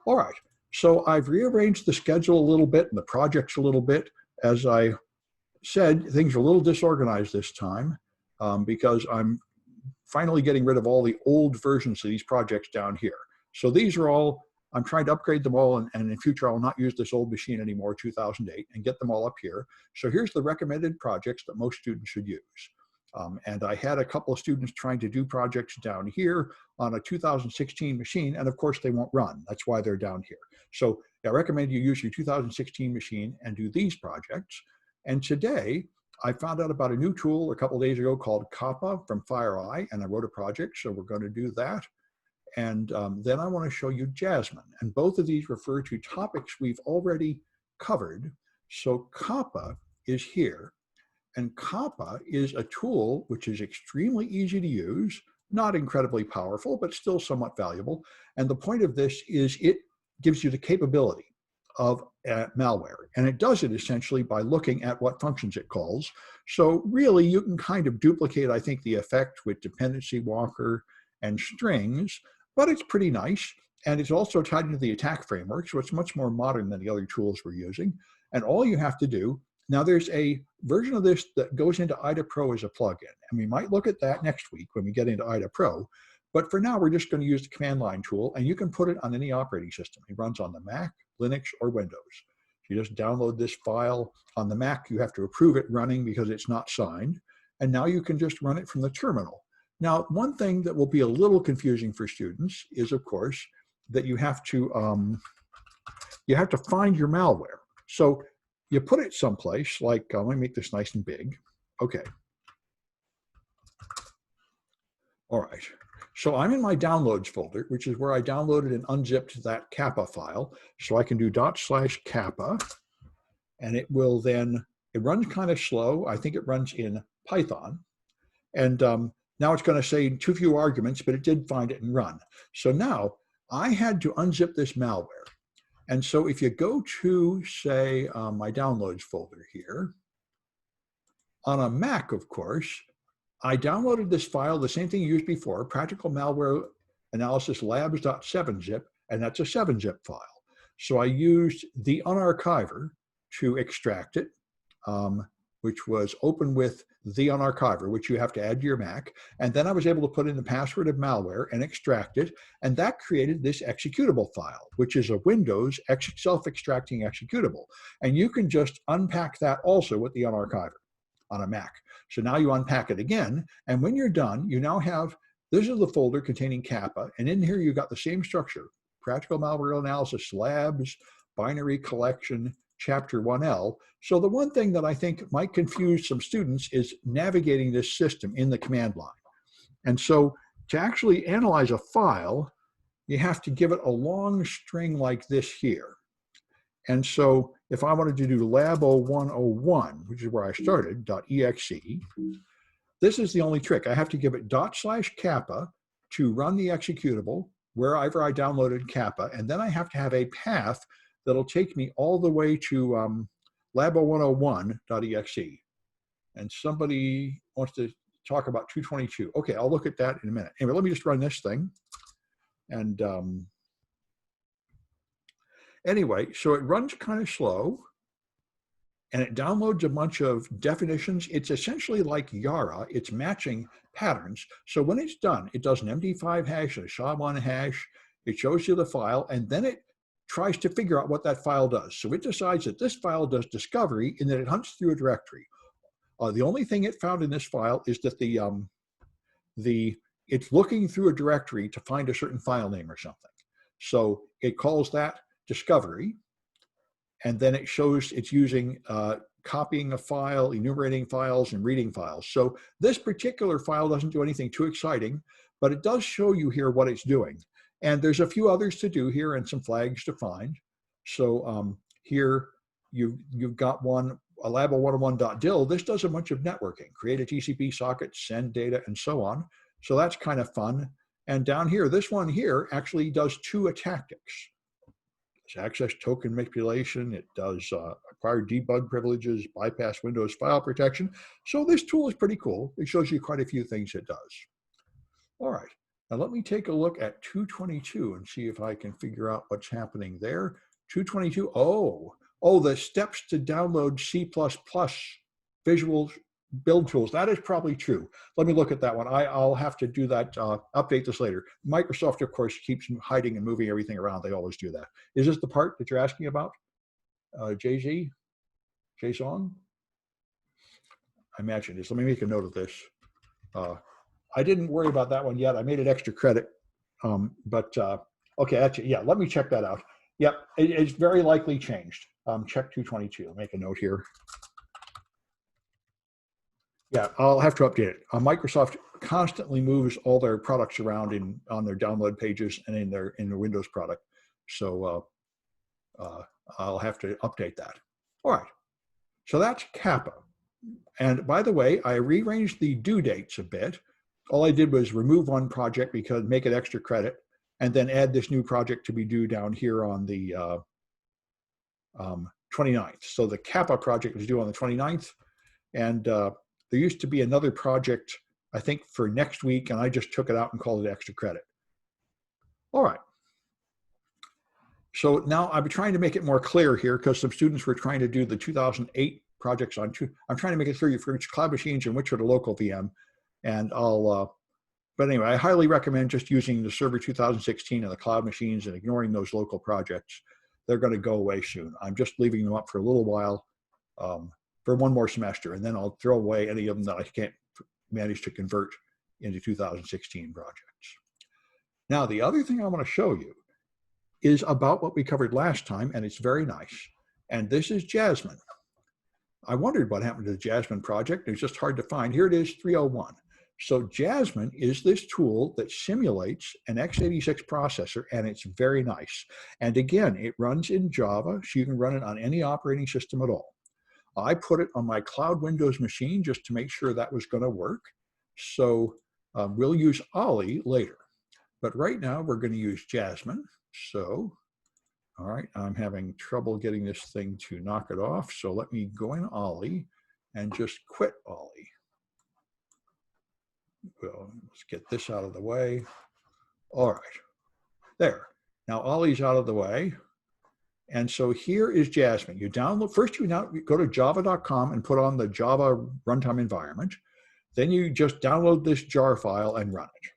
All right, so I've rearranged the schedule a little bit and the projects a little bit. As I said, things are a little disorganized this time because I'm finally getting rid of all the old versions of these projects down here. So these are all, I'm trying to upgrade them all, and in future I will not use this old machine anymore, 2008, and get them all up here. So here's the recommended projects that most students should use. And I had a couple of students trying to do projects down here on a 2016 machine, and of course they won't run. That's why they're down here. So I recommend you use your 2016 machine and do these projects. And today, I found out about a new tool a couple of days ago called Capa from FireEye, and I wrote a project, so we're going to do that. And then I want to show you Jasmin, and both of these refer to topics we've already covered. So Capa is here, and Capa is a tool which is extremely easy to use, not incredibly powerful, but still somewhat valuable. And the point of this is it gives you the capability of malware. And it does it essentially by looking at what functions it calls. So really you can kind of duplicate, I think, the effect with dependency walker and strings, but it's pretty nice. And it's also tied into the attack framework, so it's much more modern than the other tools we're using. And all you have to do, now there's a version of this that goes into IDA Pro as a plugin. And we might look at that next week when we get into IDA Pro. But for now, we're just going to use the command line tool, and you can put it on any operating system. It runs on the Mac, Linux, or Windows. You just download this file. On the Mac, you have to approve it running because it's not signed. And now you can just run it from the terminal. Now, one thing that will be a little confusing for students is, of course, that you have to find your malware. So you put it someplace like, let me make this nice and big. Okay. All right. So I'm in my downloads folder, which is where I downloaded and unzipped that Capa file. So I can do /Capa, and it will then, it runs kind of slow. I think it runs in Python. And now it's going to say too few arguments, but it did find it and run. So now I had to unzip this malware. And so if you go to, say, my downloads folder here, on a Mac, of course, I downloaded this file, the same thing you used before, practical malware analysis labs.7zip, and that's a 7-zip file. So I used the unarchiver to extract it, which was open with the unarchiver, which you have to add to your Mac. And then I was able to put in the password of malware and extract it. And that created this executable file, which is a Windows self-extracting executable. And you can just unpack that also with the unarchiver on a Mac. So now you unpack it again, and when you're done, you now have, this is the folder containing Capa, and in here you got the same structure, practical malware analysis labs, binary collection, chapter 1L. So the one thing that I think might confuse some students is navigating this system in the command line. And so to actually analyze a file, you have to give it a long string like this here. And so if I wanted to do labo101, which is where I started, .exe, this is the only trick. I have to give it /Capa to run the executable wherever I downloaded Capa, and then I have to have a path that'll take me all the way to labo101.exe. And somebody wants to talk about 222. Okay, I'll look at that in a minute. Anyway, let me just run this thing. And anyway, so it runs kind of slow, and it downloads a bunch of definitions. It's essentially like Yara. It's matching patterns. So when it's done, it does an MD5 hash and a SHA-1 hash. It shows you the file, and then it tries to figure out what that file does. So it decides that this file does discovery and that it hunts through a directory. The only thing it found in this file is that it's looking through a directory to find a certain file name or something. So it calls that discovery, and then it shows it's using copying a file, enumerating files, and reading files. So this particular file doesn't do anything too exciting, but it does show you here what it's doing. And there's a few others to do here and some flags to find. So here you've got one, a labo101.dil. This does a bunch of networking, create a TCP socket, send data, and so on. So that's kind of fun. And down here, this one here actually does two tactics. It's access token manipulation. It does acquire debug privileges, bypass Windows file protection. So this tool is pretty cool. It shows you quite a few things it does. All right. Now let me take a look at 222 and see if I can figure out what's happening there. 222, oh, the steps to download C++ visual build tools. That is probably true. Let me look at that one. I'll have to do that, update this later. Microsoft, of course, keeps hiding and moving everything around. They always do that. Is this the part that you're asking about, JZ? JSON? I imagine it is. Let me make a note of this. I didn't worry about that one yet. I made it extra credit. Okay, actually, yeah, let me check that out. Yep, it's very likely changed. Check 222. I'll make a note here. Yeah, I'll have to update it. Microsoft constantly moves all their products around on their download pages and in their Windows product. So I'll have to update that. All right. So that's Capa. And by the way, I rearranged the due dates a bit. All I did was remove one project because make it extra credit, and then add this new project to be due down here on the 29th. So the Capa project was due on the 29th, and there used to be another project, I think, for next week, and I just took it out and called it extra credit. All right. So now I'm trying to make it more clear here because some students were trying to do the 2008 projects on two. I'm trying to make it clear for which cloud machines and which are the local VM. And but anyway, I highly recommend just using the Server 2016 and the cloud machines and ignoring those local projects. They're going to go away soon. I'm just leaving them up for a little while for one more semester, and then I'll throw away any of them that I can't manage to convert into 2016 projects. Now, the other thing I want to show you is about what we covered last time, and it's very nice. And this is Jasmin. I wondered what happened to the Jasmin project. It's just hard to find. Here it is, 301. So Jasmin is this tool that simulates an x86 processor, and it's very nice. And again, it runs in Java, so you can run it on any operating system at all. I put it on my cloud Windows machine just to make sure that was going to work. So we'll use Ollie later. But right now, we're going to use Jasmin. So, all right, I'm having trouble getting this thing to knock it off. So let me go in Ollie and just quit Ollie. Well, let's get this out of the way. All right, there. Now Ollie's out of the way. And so here is Jasmin. You download, first you go to java.com and put on the Java runtime environment. Then you just download this jar file and run it.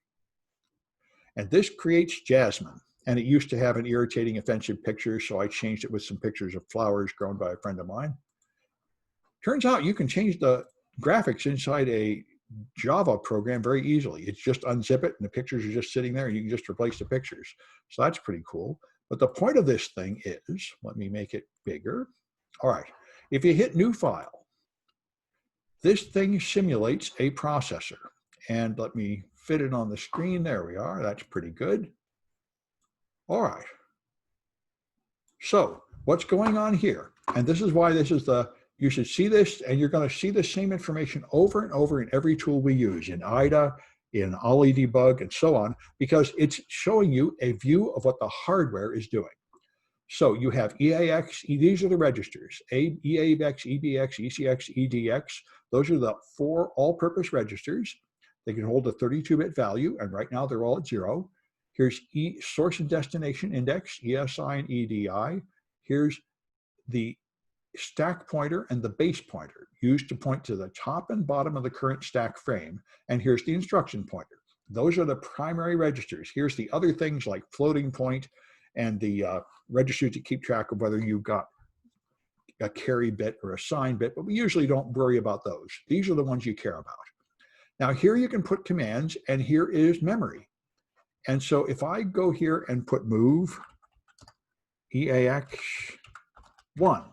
And this creates Jasmin. And it used to have an irritating, offensive picture, so I changed it with some pictures of flowers grown by a friend of mine. Turns out you can change the graphics inside a Java program very easily. It's just unzip it, and the pictures are just sitting there, and you can just replace the pictures. So that's pretty cool. But the point of this thing is, let me make it bigger. All right, if you hit New File, this thing simulates a processor. And let me fit it on the screen. There we are. That's pretty good. All right. So what's going on here? And this is why this is you should see this, and you're going to see the same information over and over in every tool we use, in IDA, in Ollie debug, and so on, because it's showing you a view of what the hardware is doing. So you have EAX, these are the registers, EAX, EBX, ECX, EDX. Those are the 4 all-purpose registers. They can hold a 32-bit value, and right now they're all at 0. Here's source and destination index, ESI and EDI. Here's the stack pointer and the base pointer used to point to the top and bottom of the current stack frame. And here's the instruction pointer. Those are the primary registers. Here's the other things like floating point and the registers that keep track of whether you've got a carry bit or a sign bit, but we usually don't worry about those. These are the ones you care about. Now here you can put commands, and here is memory. And so if I go here and put move EAX 1,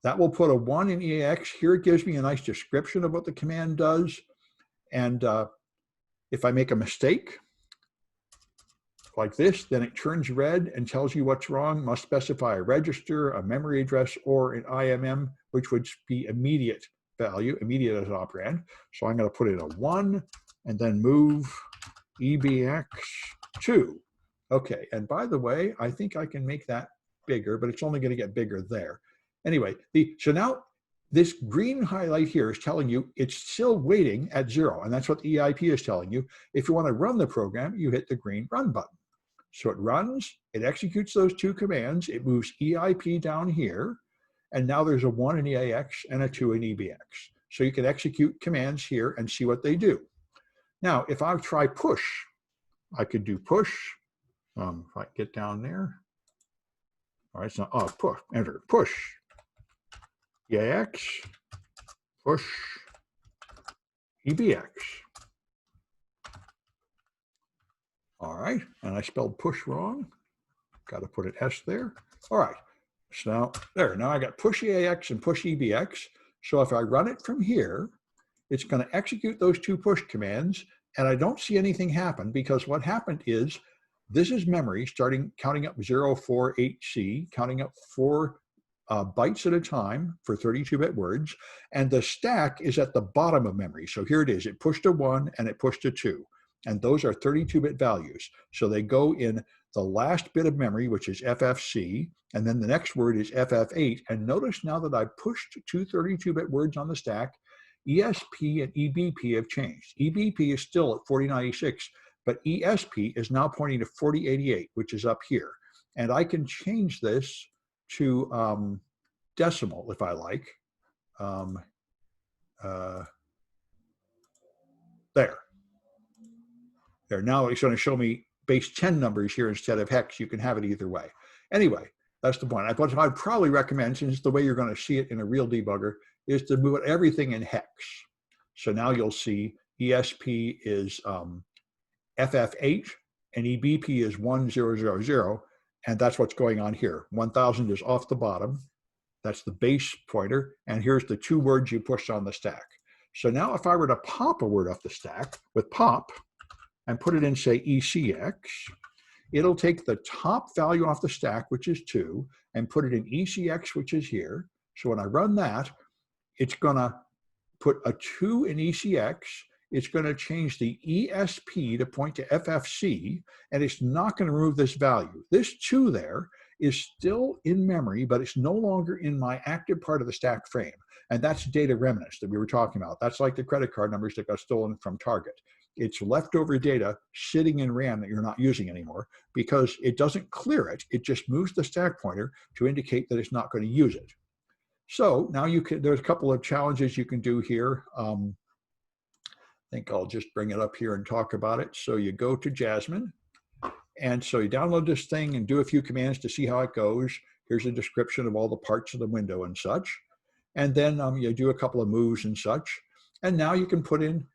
that will put a 1 in EAX. Here it gives me a nice description of what the command does. And if I make a mistake like this, then it turns red and tells you what's wrong. Must specify a register, a memory address, or an IMM, which would be immediate value, immediate as an operand. So I'm going to put in a 1 and then move EBX 2. Okay, and by the way, I think I can make that bigger, but it's only going to get bigger there. Anyway, so now This green highlight here is telling you it's still waiting at 0, and that's what the EIP is telling you. If you want to run the program, you hit the green run button. So it runs, it executes those 2 commands, it moves EIP down here, and now there's a 1 in EAX and a 2 in EBX. So you can execute commands here and see what they do. Now, if I try push, I could do push. If I get down there, all right, so push, enter, push, EAX, push, EBX. All right, and I spelled push wrong. Got to put an S there. All right, so now there. Now I got push EAX and push EBX. So if I run it from here, it's going to execute those 2 push commands, and I don't see anything happen because what happened is this is memory starting counting up 048C, counting up 4 bytes at a time for 32-bit words, and the stack is at the bottom of memory. So here it is. It pushed a 1 and it pushed a 2, and those are 32-bit values. So they go in the last bit of memory, which is FFC, and then the next word is FF8. And notice now that I pushed 2 32-bit words on the stack, ESP and EBP have changed. EBP is still at 4096, but ESP is now pointing to 4088, which is up here. And I can change this to decimal if I like. There. Now it's going to show me base 10 numbers here instead of hex. You can have it either way. Anyway, that's the point. What I'd probably recommend, since the way you're going to see it in a real debugger, is to move everything in hex. So now you'll see ESP is FF8 and EBP is 1000, and that's what's going on here. 1000 is off the bottom. That's the base pointer, and here's the 2 words you pushed on the stack. So now if I were to pop a word off the stack with pop and put it in, say, ECX, it'll take the top value off the stack, which is 2, and put it in ECX, which is here. So when I run that, it's going to put a 2 in ECX. It's going to change the ESP to point to FFC, and it's not going to remove this value. This 2 there is still in memory, but it's no longer in my active part of the stack frame. And that's data remnants that we were talking about. That's like the credit card numbers that got stolen from Target. It's leftover data sitting in RAM that you're not using anymore because it doesn't clear it. It just moves the stack pointer to indicate that it's not going to use it. So now there's a couple of challenges you can do here. I think I'll just bring it up here and talk about it. So you go to Jasmin, and so you download this thing and do a few commands to see how it goes. Here's a description of all the parts of the window and such. And then you do a couple of moves and such. And now you can put in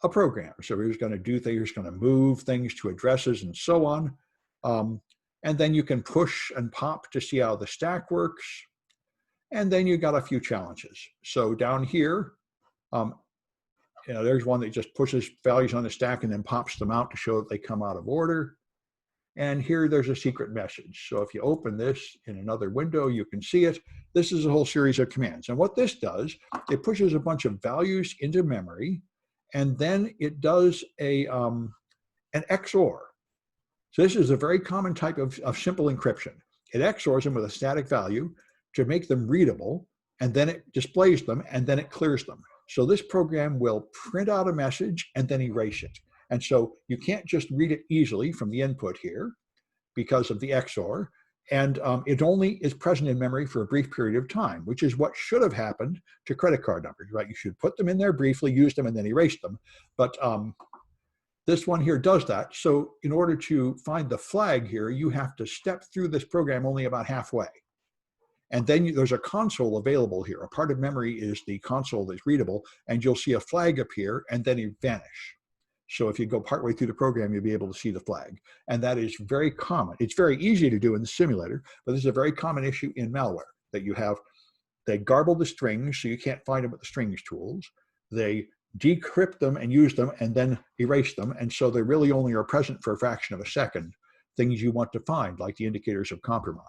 a program. So he's going to do things, he's going to move things to addresses and so on. And then you can push and pop to see how the stack works. And then you got a few challenges. So down here, there's one that just pushes values on the stack and then pops them out to show that they come out of order. And here there's a secret message. So if you open this in another window, you can see it. This is a whole series of commands. And what this does, it pushes a bunch of values into memory, and then it does an XOR. So this is a very common type of simple encryption. It XORs them with a static value to make them readable, and then it displays them, and then it clears them. So this program will print out a message and then erase it. And so you can't just read it easily from the input here because of the XOR. And it only is present in memory for a brief period of time, which is what should have happened to credit card numbers, right? You should put them in there briefly, use them, and then erase them. But this one here does that. So in order to find the flag here, you have to step through this program only about halfway. And then there's a console available here. A part of memory is the console that's readable, and you'll see a flag appear and then it vanish. So if you go partway through the program, you'll be able to see the flag. And that is very common. It's very easy to do in the simulator, but this is a very common issue in malware that you have. They garble the strings so you can't find them with the strings tools. They decrypt them and use them and then erase them. And so they really only are present for a fraction of a second, things you want to find, like the indicators of compromise.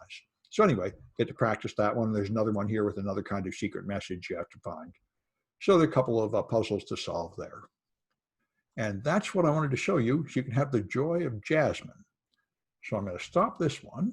So anyway, get to practice that one. There's another one here with another kind of secret message you have to find. So there are a couple of puzzles to solve there. And that's what I wanted to show you, so you can have the joy of Jasmin. So I'm going to stop this one.